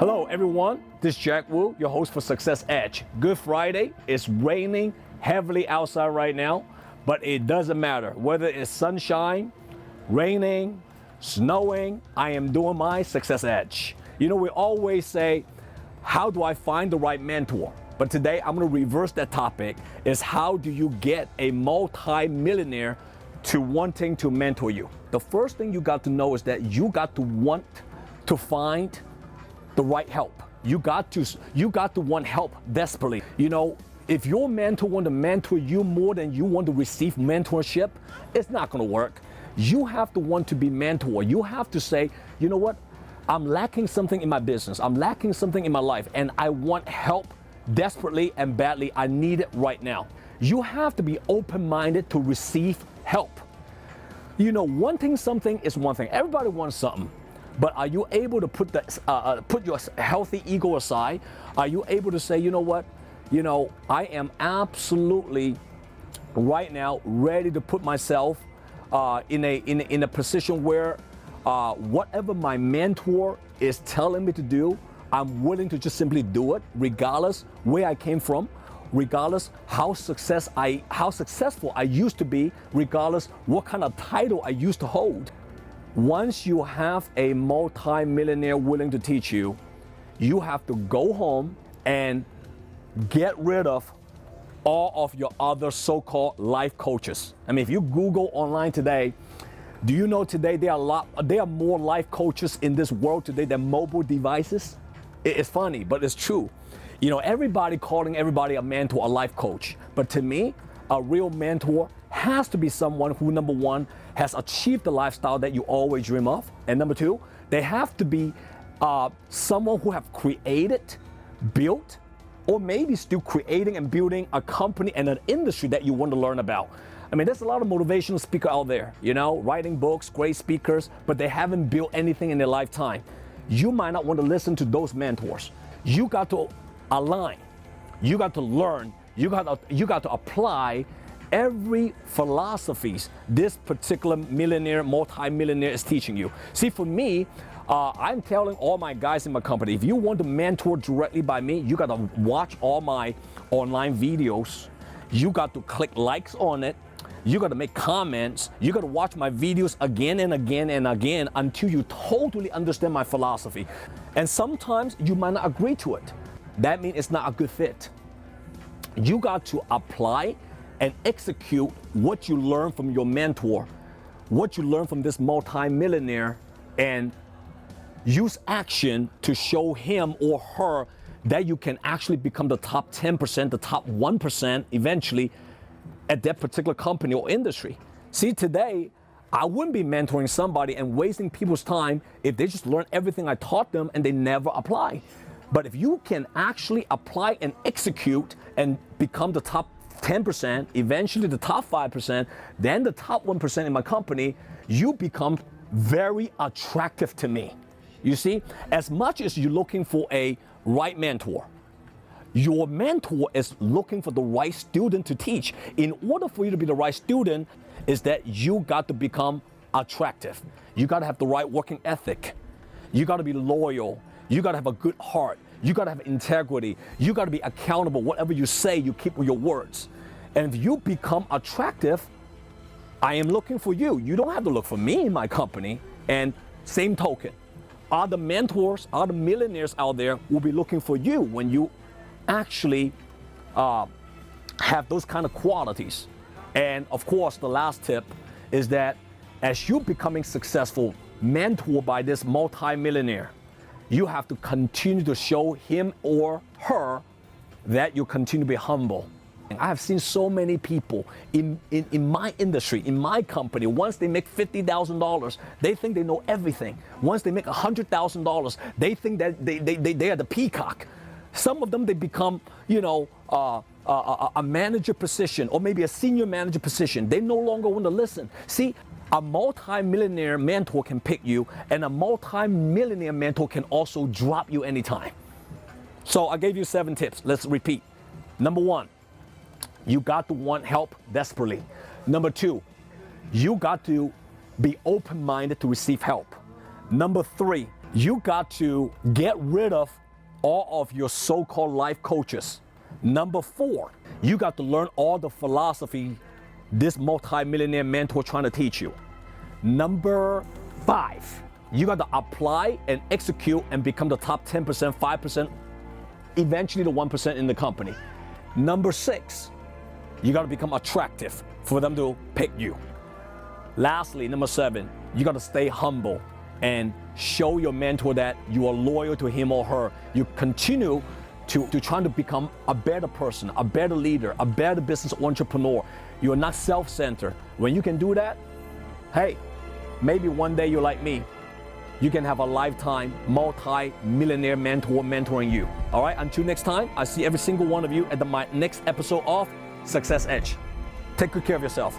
Hello everyone, this is Jack Wu, your host for Success Edge. Good Friday. It's raining heavily outside right now, but it doesn't matter. Whether it's sunshine, raining, snowing, I am doing my Success Edge. You know, we always say, how do I find the right mentor? But today I'm going to reverse that topic, is how do you get a multi-millionaire to wanting to mentor you? The first thing you got to know is that you got to want to find the right help. You got to want help desperately. You know, if your mentor want to mentor you more than you want to receive mentorship, it's not going to work. You have to want to be mentored. You have to say, you know what? I'm lacking something in my business. I'm lacking something in my life, and I want help desperately and badly. I need it right now. You have to be open-minded to receive help. You know, wanting something is one thing. Everybody wants something. But are you able to put your healthy ego aside? Are you able to say, you know what? You know, I am absolutely right now ready to put myself in a position where whatever my mentor is telling me to do, I'm willing to just simply do it, regardless where I came from, regardless how successful I used to be, regardless what kind of title I used to hold. Once you have a multi-millionaire willing to teach you, you have to go home and get rid of all of your other so-called life coaches. I mean, if you Google online today, do you know today there are more life coaches in this world today than mobile devices? It's funny, but it's true. You know, everybody calling everybody a mentor, a life coach. But to me, a real mentor has to be someone who, number one, has achieved the lifestyle that you always dream of. And number two, they have to be someone who have created, built, or maybe still creating and building a company and an industry that you want to learn about. I mean, there's a lot of motivational speakers out there, you know, writing books, great speakers, but they haven't built anything in their lifetime. You might not want to listen to those mentors. You got to align. You got to learn. You got to apply every philosophies this particular millionaire, multi-millionaire is teaching you. See, for me, I'm telling all my guys in my company, if you want to mentor directly by me, you got to watch all my online videos. You got to click likes on it. You got to make comments. You got to watch my videos again and again and again until you totally understand my philosophy. And sometimes you might not agree to it. That means it's not a good fit. You got to apply and execute what you learn from your mentor, what you learn from this multi-millionaire, and use action to show him or her that you can actually become the top 10%, the top 1% eventually at that particular company or industry. See, today, I wouldn't be mentoring somebody and wasting people's time if they just learn everything I taught them and they never apply. But if you can actually apply and execute and become the top 10%, eventually the top 5%, then the top 1% in my company, you become very attractive to me. You see, as much as you're looking for a right mentor, your mentor is looking for the right student to teach. In order for you to be the right student, is that you got to become attractive. You got to have the right working ethic. You got to be loyal. You got to have a good heart. You got to have integrity. You got to be accountable. Whatever you say, you keep with your words. And if you become attractive, I am looking for you. You don't have to look for me in my company. And same token, other mentors, other millionaires out there will be looking for you when you actually have those kind of qualities. And of course, the last tip is that as you're becoming successful, mentored by this multi-millionaire, you have to continue to show him or her that you continue to be humble. I have seen so many people in my industry, in my company, once they make $50,000, they think they know everything. Once they make $100,000, they think that they are the peacock. Some of them, they become, you know, a manager position or maybe a senior manager position. They no longer want to listen. See, a multi-millionaire mentor can pick you, and a multi-millionaire mentor can also drop you anytime. So I gave you 7 tips. Let's repeat. Number 1, you got to want help desperately. Number 2, you got to be open-minded to receive help. Number 3, You got to get rid of all of your so-called life coaches. Number 4, you got to learn all the philosophy this multi-millionaire mentor trying to teach you. Number 5, you got to apply and execute and become the top 10%, 5%, eventually the 1% in the company. Number 6, you got to become attractive for them to pick you. Lastly, number 7, you got to stay humble and show your mentor that you are loyal to him or her. You continue to trying to become a better person, a better leader, a better business entrepreneur. You are not self-centered. When you can do that, hey, maybe one day you're like me. You can have a lifetime multi-millionaire mentor mentoring you. All right, until next time, I see every single one of you at my next episode of Success Edge. Take good care of yourself.